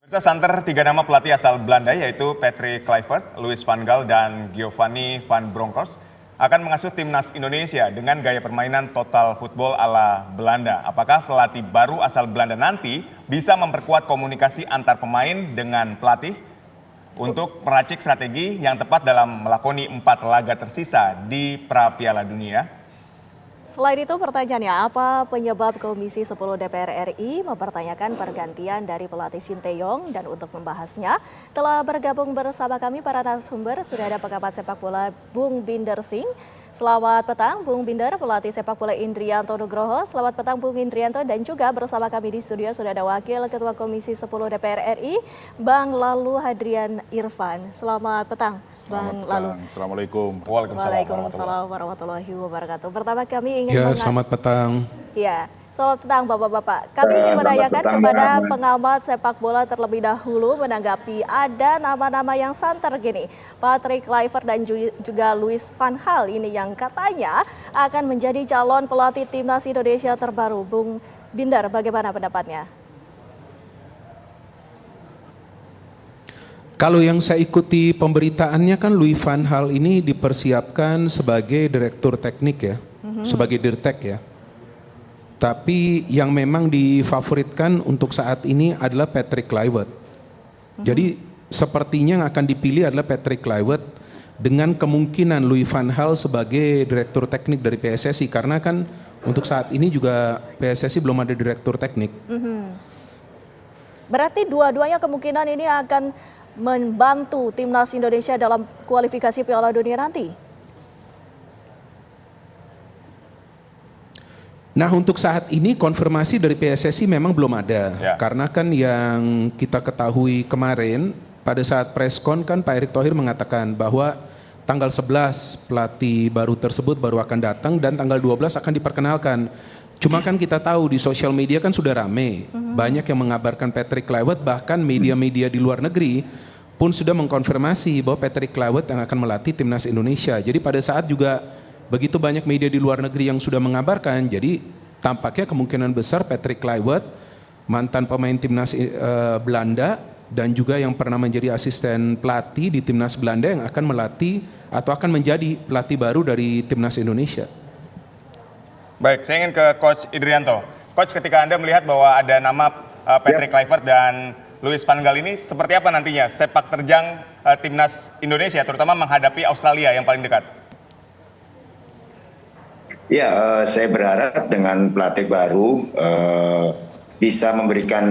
Santer tiga nama pelatih asal Belanda yaitu Patrick Kluivert, Louis van Gaal, dan Giovanni van Bronckhorst akan mengasuh timnas Indonesia dengan gaya permainan total football ala Belanda. Apakah pelatih baru asal Belanda nanti bisa memperkuat komunikasi antar pemain dengan pelatih untuk meracik strategi yang tepat dalam melakoni 4 laga tersisa di pra-Piala Dunia? Selain itu pertanyaannya, apa penyebab Komisi 10 DPR RI mempertanyakan pergantian dari pelatih Sinteyong? Dan untuk membahasnya telah bergabung bersama kami para narasumber, sudah ada pengamat sepak bola Bung Binder Singh. Selamat petang Bung Binder, pelatih sepak bola Indrianto Nugroho. Selamat petang Bung Indrianto, dan juga bersama kami di studio sudah ada Wakil Ketua Komisi 10 DPR RI, Bang Lalu Hadrian Irfan. Selamat petang Bang Lalu. Assalamualaikum. Waalaikumsalam warahmatullahi wabarakatuh. Pertama kami ingin selamat petang. Ya, selamat petang Bapak-Bapak. Kami ingin menanyakan kepada pengamat sepak bola terlebih dahulu menanggapi ada nama-nama yang santer gini. Patrick Kluivert dan juga Louis van Gaal ini yang katanya akan menjadi calon pelatih timnas Indonesia terbaru. Bung Binder, bagaimana pendapatnya? Kalau yang saya ikuti pemberitaannya kan Louis van Gaal ini dipersiapkan sebagai direktur teknik ya, sebagai dirtek ya. Tapi yang memang difavoritkan untuk saat ini adalah Patrick Kluivert. Jadi sepertinya yang akan dipilih adalah Patrick Kluivert dengan kemungkinan Louis van Gaal sebagai direktur teknik dari PSSI, karena kan untuk saat ini juga PSSI belum ada direktur teknik. Berarti dua-duanya kemungkinan ini akan membantu timnas Indonesia dalam kualifikasi Piala Dunia nanti? Nah, untuk saat ini konfirmasi dari PSSI memang belum ada. Karena kan yang kita ketahui kemarin pada saat preskon kan Pak Erick Thohir mengatakan bahwa tanggal 11 pelatih baru tersebut baru akan datang dan tanggal 12 akan diperkenalkan. Cuma kan kita tahu di sosial media kan sudah rame. Banyak yang mengabarkan Patrick Kluivert, bahkan media-media di luar negeri pun sudah mengkonfirmasi bahwa Patrick Kluivert yang akan melatih timnas Indonesia. Jadi pada saat juga begitu banyak media di luar negeri yang sudah mengabarkan, jadi tampaknya kemungkinan besar Patrick Kluivert, mantan pemain timnas Belanda dan juga yang pernah menjadi asisten pelatih di timnas Belanda, yang akan melatih atau akan menjadi pelatih baru dari timnas Indonesia. Baik, saya ingin ke Coach Indrianto. Coach, ketika Anda melihat bahwa ada nama Patrick Kluivert dan Louis van Gaal ini, seperti apa nantinya sepak terjang timnas Indonesia, terutama menghadapi Australia yang paling dekat? Ya, saya berharap dengan pelatih baru bisa memberikan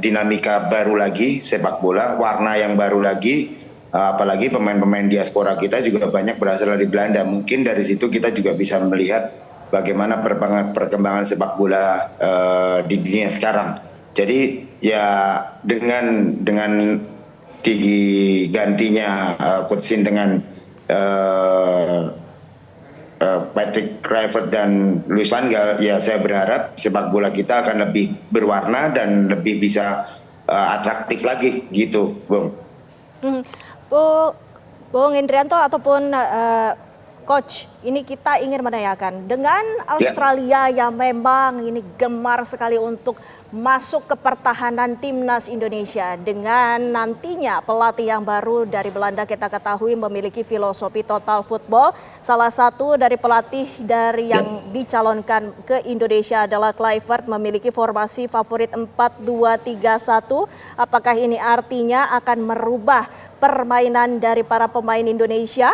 dinamika baru lagi sepak bola, warna yang baru lagi. Apalagi pemain-pemain diaspora kita juga banyak berasal dari Belanda. Mungkin dari situ kita juga bisa melihat bagaimana perkembangan sepak bola di dunia sekarang. Jadi ya dengan digantinya Coach Shin dengan Patrick Kluivert dan Louis van Gaal, ya saya berharap sepak bola kita akan lebih berwarna dan lebih bisa atraktif lagi gitu, Bung. Bung Indrianto ataupun Coach, ini kita ingin menanyakan, dengan Australia yang memang ini gemar sekali untuk masuk ke pertahanan timnas Indonesia, dengan nantinya pelatih yang baru dari Belanda kita ketahui memiliki filosofi total football. Salah satu dari pelatih dari yang dicalonkan ke Indonesia adalah Kluivert, memiliki formasi favorit 4-2-3-1. Apakah ini artinya akan merubah permainan dari para pemain Indonesia?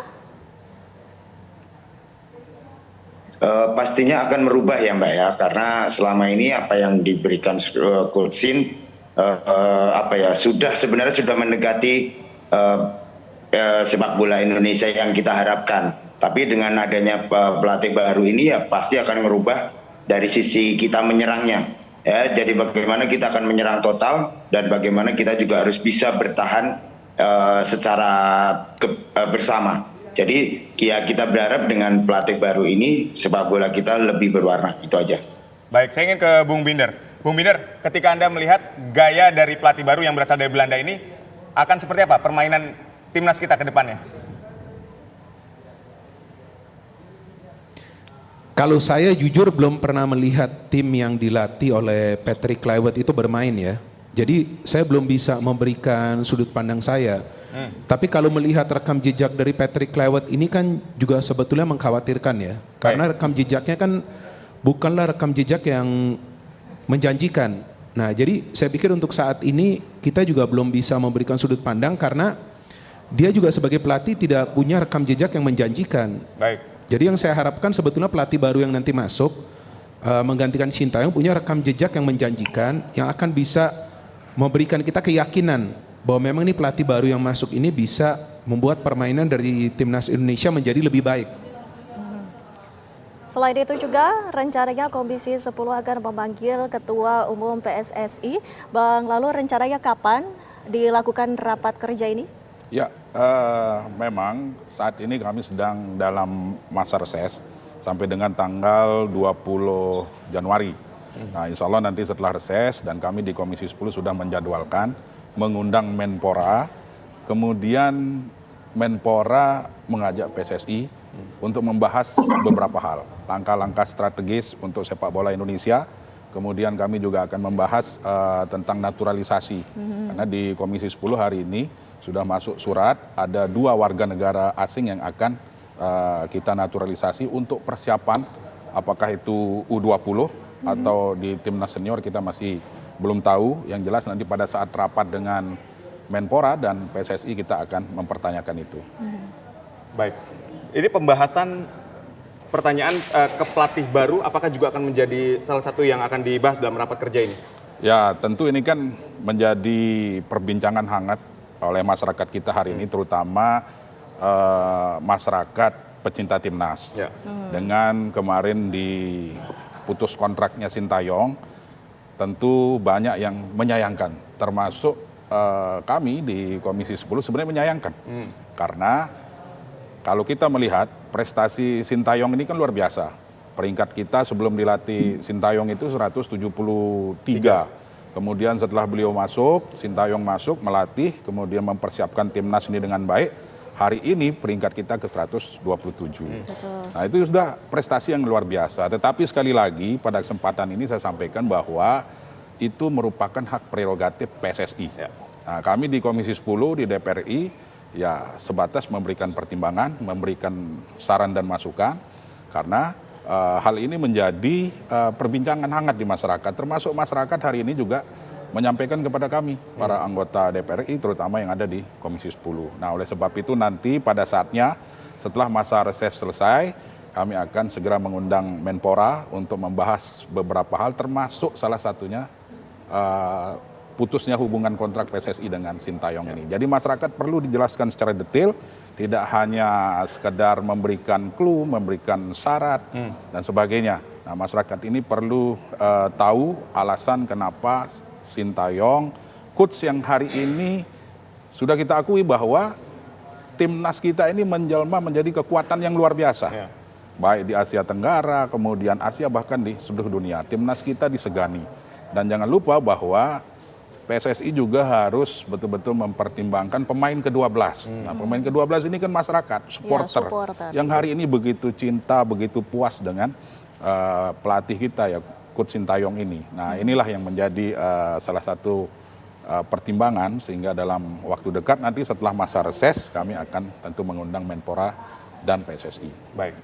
Pastinya akan merubah ya Mbak ya, karena selama ini apa yang diberikan Coach Shin sebenarnya sudah mendekati sepak bola Indonesia yang kita harapkan. Tapi dengan adanya pelatih baru ini ya pasti akan merubah dari sisi kita menyerangnya. Ya, jadi bagaimana kita akan menyerang total dan bagaimana kita juga harus bisa bertahan secara bersama. Jadi ya kita berharap dengan pelatih baru ini sepak bola kita lebih berwarna, itu aja. Baik, saya ingin ke Bung Binder. Bung Binder, ketika Anda melihat gaya dari pelatih baru yang berasal dari Belanda ini, akan seperti apa permainan timnas kita ke depannya? Kalau saya jujur belum pernah melihat tim yang dilatih oleh Patrick Kluivert itu bermain ya. Jadi saya belum bisa memberikan sudut pandang saya. Tapi kalau melihat rekam jejak dari Patrick Kluivert ini kan juga sebetulnya mengkhawatirkan ya. Karena rekam jejaknya kan bukanlah rekam jejak yang menjanjikan. Nah, jadi saya pikir untuk saat ini kita juga belum bisa memberikan sudut pandang karena dia juga sebagai pelatih tidak punya rekam jejak yang menjanjikan. Baik. Jadi yang saya harapkan sebetulnya pelatih baru yang nanti masuk menggantikan Sintayong punya rekam jejak yang menjanjikan, yang akan bisa memberikan kita keyakinan bahwa memang ini pelatih baru yang masuk ini bisa membuat permainan dari timnas Indonesia menjadi lebih baik. Selain itu juga rencananya Komisi 10 akan memanggil Ketua Umum PSSI. Bang, lalu rencananya kapan dilakukan rapat kerja ini? Ya, memang saat ini kami sedang dalam masa reses sampai dengan tanggal 20 Januari. Nah, insya Allah nanti setelah reses dan kami di Komisi 10 sudah menjadwalkan mengundang Menpora, kemudian Menpora mengajak PSSI untuk membahas beberapa hal, langkah-langkah strategis untuk sepak bola Indonesia. Kemudian kami juga akan membahas tentang naturalisasi, karena di Komisi 10 hari ini sudah masuk surat, ada 2 warga negara asing yang akan kita naturalisasi untuk persiapan, apakah itu U20 atau di timnas senior kita masih belum tahu. Yang jelas nanti pada saat rapat dengan Menpora dan PSSI kita akan mempertanyakan itu. Baik. Ini pembahasan pertanyaan ke pelatih baru apakah juga akan menjadi salah satu yang akan dibahas dalam rapat kerja ini? Ya, tentu ini kan menjadi perbincangan hangat oleh masyarakat kita hari ini, terutama masyarakat pecinta timnas. Ya. Dengan kemarin diputus kontraknya Sintayong, tentu banyak yang menyayangkan, termasuk kami di Komisi 10 sebenarnya menyayangkan. Karena kalau kita melihat prestasi Sintayong ini kan luar biasa. Peringkat kita sebelum dilatih Sintayong itu 173. Kemudian setelah beliau masuk, Sintayong masuk, melatih, kemudian mempersiapkan timnas ini dengan baik. Hari ini peringkat kita ke 127. Nah, itu sudah prestasi yang luar biasa. Tetapi sekali lagi pada kesempatan ini saya sampaikan bahwa itu merupakan hak prerogatif PSSI. Nah, kami di Komisi 10 di DPR RI ya sebatas memberikan pertimbangan, memberikan saran dan masukan, karena hal ini menjadi perbincangan hangat di masyarakat, termasuk masyarakat hari ini juga menyampaikan kepada kami, para anggota DPR RI, terutama yang ada di Komisi 10. Nah, oleh sebab itu nanti pada saatnya setelah masa reses selesai, kami akan segera mengundang Menpora untuk membahas beberapa hal, termasuk salah satunya putusnya hubungan kontrak PSSI dengan Sintayong ini. Jadi masyarakat perlu dijelaskan secara detail, tidak hanya sekedar memberikan clue, memberikan syarat dan sebagainya. Nah, masyarakat ini perlu tahu alasan kenapa Sintayong, coach yang hari ini sudah kita akui bahwa timnas kita ini menjelma menjadi kekuatan yang luar biasa. Baik di Asia Tenggara, kemudian Asia, bahkan di seluruh dunia. Timnas kita disegani. Dan jangan lupa bahwa PSSI juga harus betul-betul mempertimbangkan pemain ke-12. Nah, pemain ke-12 ini kan masyarakat, supporter, yang hari ini begitu cinta, begitu puas dengan pelatih kita ya, Coach Sintayong ini. Nah, inilah yang menjadi salah satu pertimbangan, sehingga dalam waktu dekat nanti setelah masa reses kami akan tentu mengundang Menpora dan PSSI. Baik.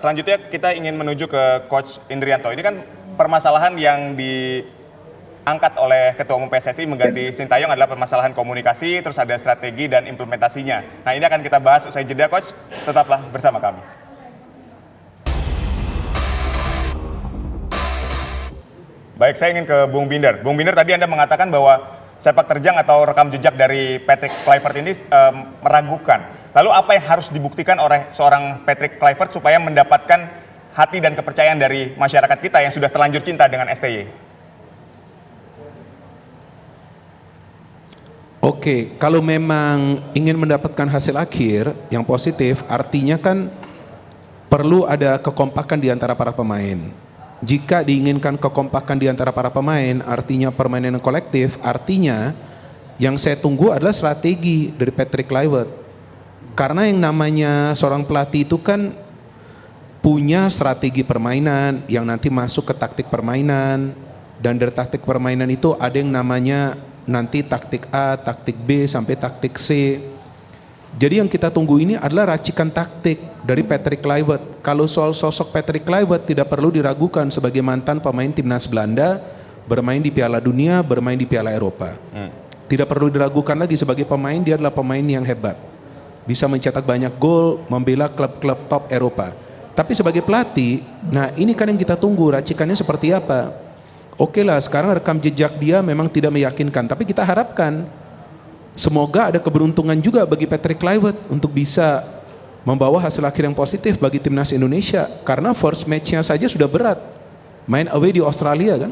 Selanjutnya kita ingin menuju ke Coach Indrianto. Ini kan permasalahan yang diangkat oleh Ketua Umum PSSI mengganti Sintayong adalah permasalahan komunikasi, terus ada strategi dan implementasinya. Nah, ini akan kita bahas usai jeda, Coach. Tetaplah bersama kami. Baik, saya ingin ke Bung Binder. Bung Binder, tadi Anda mengatakan bahwa sepak terjang atau rekam jejak dari Patrick Kluivert ini meragukan. Lalu apa yang harus dibuktikan oleh seorang Patrick Kluivert supaya mendapatkan hati dan kepercayaan dari masyarakat kita yang sudah terlanjur cinta dengan STY? Oke, kalau memang ingin mendapatkan hasil akhir yang positif, artinya kan perlu ada kekompakan di antara para pemain. Jika diinginkan kekompakan di antara para pemain, artinya permainan kolektif, artinya yang saya tunggu adalah strategi dari Patrick Kluivert. Karena yang namanya seorang pelatih itu kan punya strategi permainan yang nanti masuk ke taktik permainan, Dan dari taktik permainan itu ada yang namanya nanti taktik A, taktik B, sampai taktik C. Jadi yang kita tunggu ini adalah racikan taktik dari Patrick Kluivert. Kalau soal sosok Patrick Kluivert tidak perlu diragukan sebagai mantan pemain timnas Belanda, bermain di Piala Dunia, bermain di Piala Eropa. Tidak perlu diragukan lagi sebagai pemain, dia adalah pemain yang hebat. Bisa mencetak banyak gol, membela klub-klub top Eropa. Tapi sebagai pelatih, nah ini kan yang kita tunggu, racikannya seperti apa. Oke lah, sekarang rekam jejak dia memang tidak meyakinkan, tapi kita harapkan semoga ada keberuntungan juga bagi Patrick Kluivert untuk bisa membawa hasil akhir yang positif bagi timnas Indonesia. Karena first match-nya saja sudah berat, main away di Australia kan.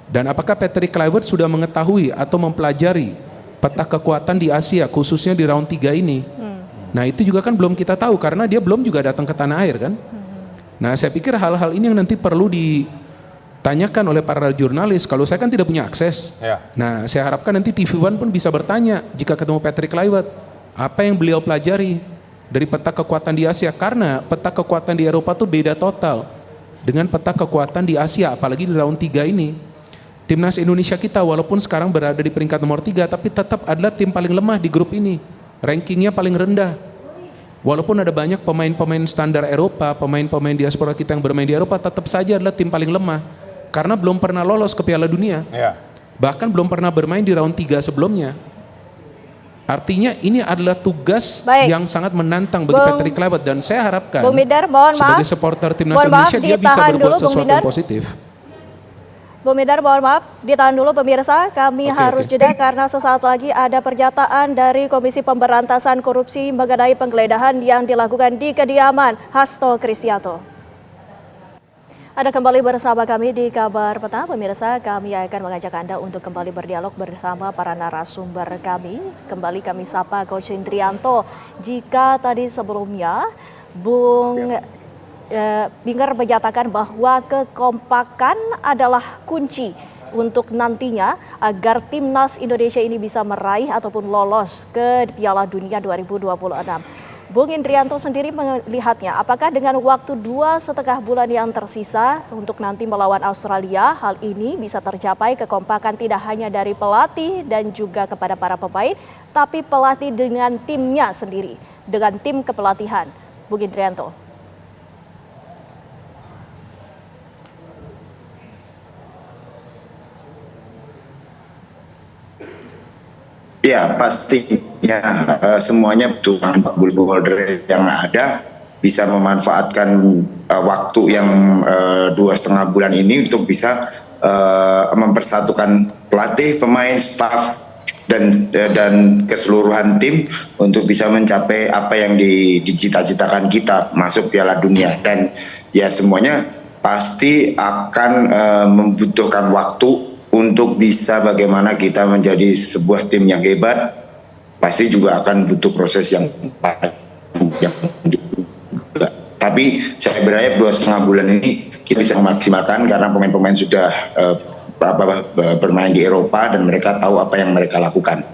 Dan apakah Patrick Kluivert sudah mengetahui atau mempelajari peta kekuatan di Asia, khususnya di round 3 ini? Nah itu juga kan belum kita tahu karena dia belum juga datang ke tanah air kan. Nah saya pikir hal-hal ini yang nanti perlu ditanyakan oleh para jurnalis. Kalau saya kan tidak punya akses. Nah saya harapkan nanti TV One pun bisa bertanya jika ketemu Patrick Kluivert, apa yang beliau pelajari dari peta kekuatan di Asia. Karena peta kekuatan di Eropa tuh beda total dengan peta kekuatan di Asia, apalagi di round 3 ini. Timnas Indonesia kita walaupun sekarang berada di peringkat nomor 3, tapi tetap adalah tim paling lemah di grup ini. Rankingnya paling rendah. Walaupun ada banyak pemain-pemain standar Eropa, pemain-pemain diaspora kita yang bermain di Eropa, tetap saja adalah tim paling lemah. Karena belum pernah lolos ke Piala Dunia. Bahkan belum pernah bermain di round 3 sebelumnya. Artinya ini adalah tugas yang sangat menantang bagi Patrick Kluivert. Dan saya harapkan sebagai supporter timnas Indonesia dia bisa berbuat sesuatu yang positif. Bu Midar, mohon maaf, ditahan dulu pemirsa, kami harus jeda karena sesaat lagi ada pernyataan dari Komisi Pemberantasan Korupsi mengenai penggeledahan yang dilakukan di kediaman Hasto Kristianto. Ada kembali bersama kami di Kabar Petang, pemirsa, kami akan mengajak Anda untuk kembali berdialog bersama para narasumber kami. Kembali kami sapa Coach Indrianto. Jika tadi sebelumnya Bung Binger menyatakan bahwa kekompakan adalah kunci untuk nantinya agar timnas Indonesia ini bisa meraih ataupun lolos ke Piala Dunia 2026. Bung Indrianto sendiri melihatnya, apakah dengan waktu 2,5 bulan yang tersisa untuk nanti melawan Australia, hal ini bisa tercapai kekompakan tidak hanya dari pelatih dan juga kepada para pemain, tapi pelatih dengan timnya sendiri, dengan tim kepelatihan. Bung Indrianto. Ya pastinya semuanya butuh 40 holder yang ada bisa memanfaatkan waktu yang 2,5 bulan ini untuk bisa mempersatukan pelatih, pemain, staf dan keseluruhan tim untuk bisa mencapai apa yang dicita-citakan kita masuk Piala Dunia. Dan ya semuanya pasti akan membutuhkan waktu untuk bisa bagaimana kita menjadi sebuah tim yang hebat. Pasti juga akan butuh proses yang panjang juga. Tapi saya berharap 2,5 bulan ini kita bisa memaksimalkan karena pemain-pemain sudah bermain di Eropa dan mereka tahu apa yang mereka lakukan.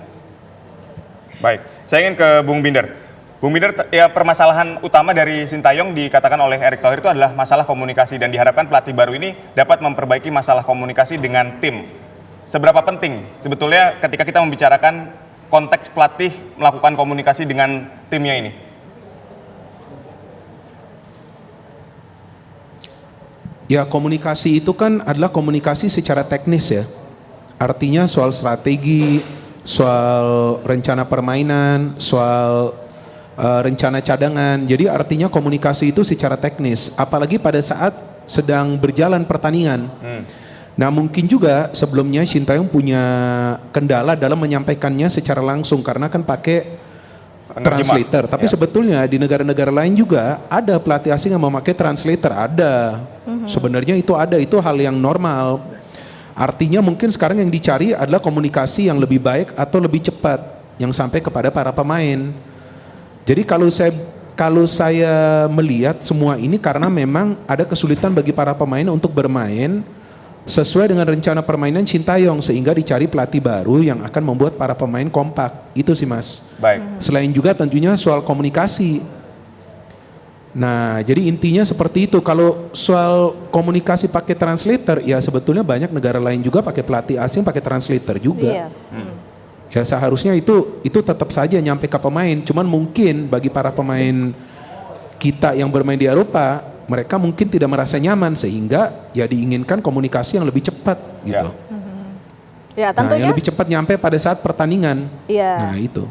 Baik, saya ingin ke Bung Binder. Bung Binder, ya permasalahan utama dari Sintayong dikatakan oleh Erick Thohir itu adalah masalah komunikasi dan diharapkan pelatih baru ini dapat memperbaiki masalah komunikasi dengan tim. Seberapa penting sebetulnya ketika kita membicarakan konteks pelatih melakukan komunikasi dengan timnya ini? Ya komunikasi itu kan adalah komunikasi secara teknis ya. Artinya soal strategi, soal rencana permainan, soal rencana cadangan. Jadi artinya komunikasi itu secara teknis, apalagi pada saat sedang berjalan pertandingan. Nah mungkin juga sebelumnya Sintayong punya kendala dalam menyampaikannya secara langsung karena kan pakai translator. Tapi sebetulnya di negara-negara lain juga ada pelatih asing yang memakai translator, ada. Sebenarnya itu ada, itu hal yang normal. Artinya mungkin sekarang yang dicari adalah komunikasi yang lebih baik atau lebih cepat yang sampai kepada para pemain. Jadi kalau saya melihat semua ini karena memang ada kesulitan bagi para pemain untuk bermain sesuai dengan rencana permainan Sintayong sehingga dicari pelatih baru yang akan membuat para pemain kompak. Itu sih Mas. Baik. Selain juga tentunya soal komunikasi. Nah, jadi intinya seperti itu. Kalau soal komunikasi pakai translator, ya sebetulnya banyak negara lain juga pakai pelatih asing pakai translator juga. Iya. Ya seharusnya itu tetap saja nyampe ke pemain. Cuman mungkin bagi para pemain kita yang bermain di Eropa, mereka mungkin tidak merasa nyaman sehingga ya diinginkan komunikasi yang lebih cepat gitu. Ya, Nah, tentunya. yang lebih cepat nyampe pada saat pertandingan. Iya. Nah, itu.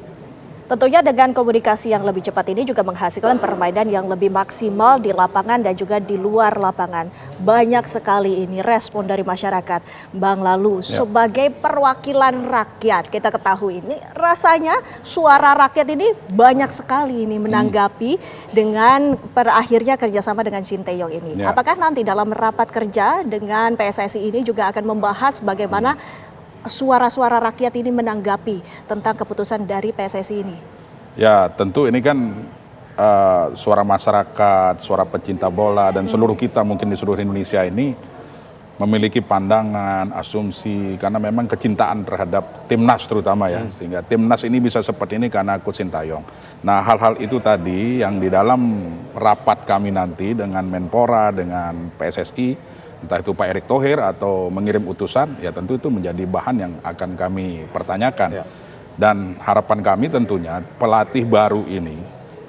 Tentunya dengan komunikasi yang lebih cepat ini juga menghasilkan permainan yang lebih maksimal di lapangan dan juga di luar lapangan. Banyak sekali ini respon dari masyarakat. Bang Lalu, sebagai perwakilan rakyat, kita ketahui ini rasanya suara rakyat ini banyak sekali ini menanggapi dengan berakhirnya kerjasama dengan Sinteyong ini. Ya. Apakah nanti dalam rapat kerja dengan PSSI ini juga akan membahas bagaimana suara-suara rakyat ini menanggapi tentang keputusan dari PSSI ini? Ya tentu ini kan suara masyarakat, suara pecinta bola dan seluruh kita mungkin di seluruh Indonesia ini memiliki pandangan, asumsi karena memang kecintaan terhadap timnas terutama ya, sehingga timnas ini bisa seperti ini karena Coach Sintayong. Nah hal-hal itu tadi yang di dalam rapat kami nanti dengan Menpora, dengan PSSI, entah itu Pak Erick Thohir atau mengirim utusan, ya tentu itu menjadi bahan yang akan kami pertanyakan. Dan harapan kami tentunya pelatih baru ini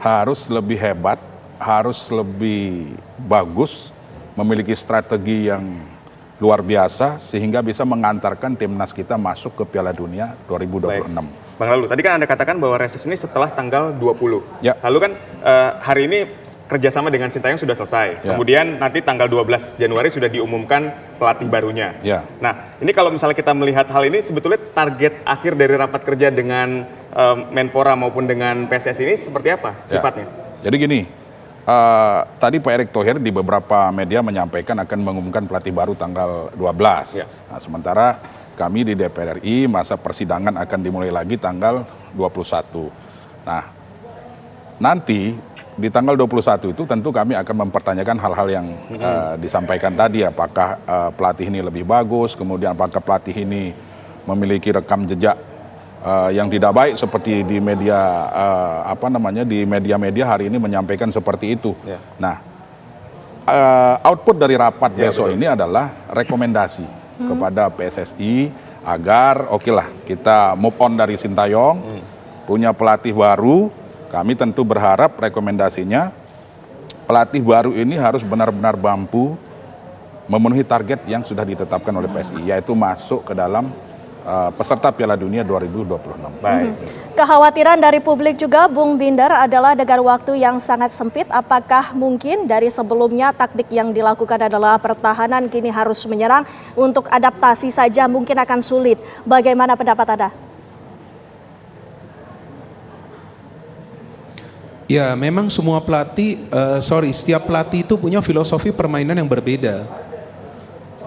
harus lebih hebat, harus lebih bagus, memiliki strategi yang luar biasa sehingga bisa mengantarkan timnas kita masuk ke Piala Dunia 2026. Baik. Bang Lalu, tadi kan Anda katakan bahwa reses ini setelah tanggal 20. Ya. Lalu kan hari ini kerjasama dengan Sintayong sudah selesai. Ya. Kemudian nanti tanggal 12 Januari sudah diumumkan pelatih barunya. Ya. Nah, ini kalau misalnya kita melihat hal ini, sebetulnya target akhir dari rapat kerja dengan Menpora maupun dengan PSSI ini seperti apa sifatnya? Jadi gini, tadi Pak Erick Thohir di beberapa media menyampaikan akan mengumumkan pelatih baru tanggal 12. Ya. Nah, sementara kami di DPR RI masa persidangan akan dimulai lagi tanggal 21. Nah, nanti di tanggal 21 itu tentu kami akan mempertanyakan hal-hal yang disampaikan tadi, apakah pelatih ini lebih bagus, kemudian apakah pelatih ini memiliki rekam jejak yang tidak baik seperti di media di media-media hari ini menyampaikan seperti itu. Ya. Nah, output dari rapat besok ini adalah rekomendasi kepada PSSI agar kita move on dari Sintayong, punya pelatih baru. Kami tentu berharap rekomendasinya pelatih baru ini harus benar-benar mampu memenuhi target yang sudah ditetapkan oleh PSI, yaitu masuk ke dalam peserta Piala Dunia 2026. Baik. Kekhawatiran dari publik juga, Bung Binder, adalah dengan waktu yang sangat sempit, apakah mungkin dari sebelumnya taktik yang dilakukan adalah pertahanan, kini harus menyerang, untuk adaptasi saja mungkin akan sulit. Bagaimana pendapat Anda? Ya memang semua pelatih, setiap pelatih itu punya filosofi permainan yang berbeda.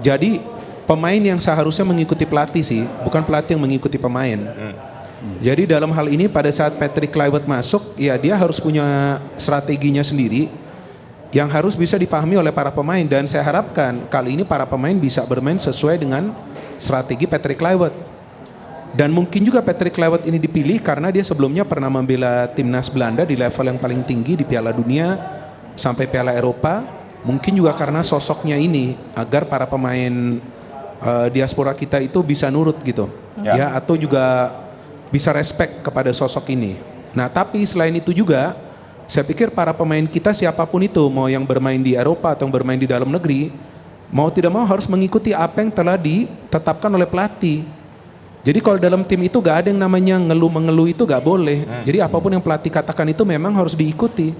Jadi pemain yang seharusnya mengikuti pelatih sih, bukan pelatih yang mengikuti pemain. Jadi dalam hal ini pada saat Patrick Kluivert masuk, ya dia harus punya strateginya sendiri yang harus bisa dipahami oleh para pemain. Dan saya harapkan kali ini para pemain bisa bermain sesuai dengan strategi Patrick Kluivert. Dan mungkin juga Patrick Kluivert ini dipilih karena dia sebelumnya pernah membela timnas Belanda di level yang paling tinggi di Piala Dunia sampai Piala Eropa. Mungkin juga karena sosoknya ini agar para pemain diaspora kita itu bisa nurut gitu, ya, atau juga bisa respect kepada sosok ini. Nah, tapi selain itu juga saya pikir para pemain kita siapapun itu, mau yang bermain di Eropa atau yang bermain di dalam negeri, mau tidak mau harus mengikuti apa yang telah ditetapkan oleh pelatih. Jadi kalau dalam tim itu gak ada yang namanya ngeluh-mengeluh, itu gak boleh. Jadi apapun yang pelatih katakan itu memang harus diikuti.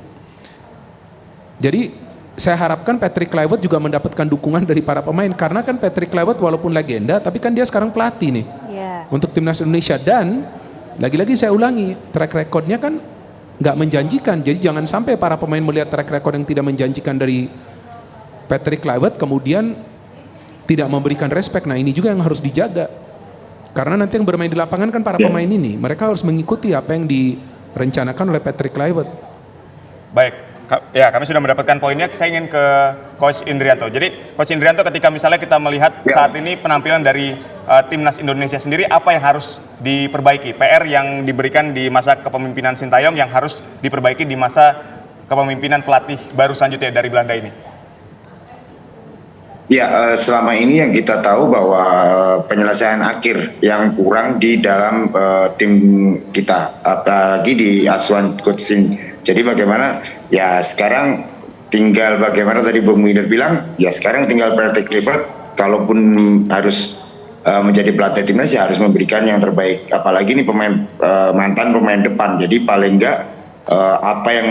Jadi saya harapkan Patrick Kluivert juga mendapatkan dukungan dari para pemain. Karena kan Patrick Kluivert walaupun legenda, tapi kan dia sekarang pelatih nih untuk timnas Indonesia. Dan lagi-lagi saya ulangi, track recordnya kan gak menjanjikan. Jadi jangan sampai para pemain melihat track record yang tidak menjanjikan dari Patrick Kluivert kemudian tidak memberikan respect. Nah ini juga yang harus dijaga. Karena nanti yang bermain di lapangan kan para pemain ini, mereka harus mengikuti apa yang direncanakan oleh Patrick Kluivert. Baik, ya kami sudah mendapatkan poinnya. Saya ingin ke Coach Indrianto. Jadi Coach Indrianto, ketika misalnya kita melihat saat ini penampilan dari timnas Indonesia sendiri, apa yang harus diperbaiki? PR yang diberikan di masa kepemimpinan Sintayong yang harus diperbaiki di masa kepemimpinan pelatih baru selanjutnya dari Belanda ini? Ya, selama ini yang kita tahu bahwa penyelesaian akhir yang kurang di dalam tim kita, apalagi di asuhan Coach Shin. Jadi bagaimana, ya sekarang tinggal bagaimana tadi Bung Wider bilang, ya sekarang tinggal Patrick Kluivert, kalaupun harus menjadi pelatih timnas ya harus memberikan yang terbaik. Apalagi ini mantan pemain depan, jadi paling enggak apa yang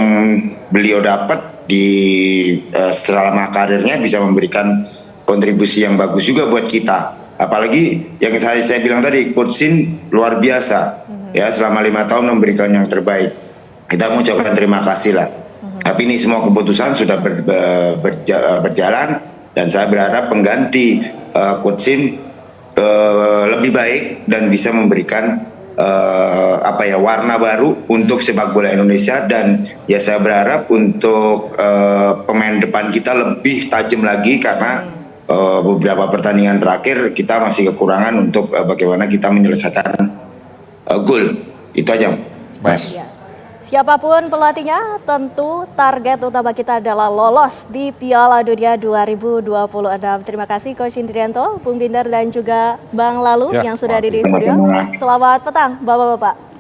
beliau dapat di selama karirnya bisa memberikan kontribusi yang bagus juga buat kita. Apalagi yang saya bilang tadi, Coach Shin luar biasa ya, selama 5 tahun memberikan yang terbaik. Kita mau ucapkan terima kasih lah. Tapi ini semua keputusan sudah berjalan dan saya berharap pengganti Coach Shin lebih baik dan bisa memberikan warna baru untuk sepak bola Indonesia. Dan ya saya berharap untuk pemain depan kita lebih tajam lagi, karena beberapa pertandingan terakhir kita masih kekurangan untuk bagaimana kita menyelesaikan gol. Itu aja, Mas. Ya. Siapapun pelatihnya, tentu target utama kita adalah lolos di Piala Dunia 2026. Terima kasih Coach Indrianto, Bung Binder dan juga Bang Lalu yang sudah ada di studio. Selamat petang Bapak-Bapak.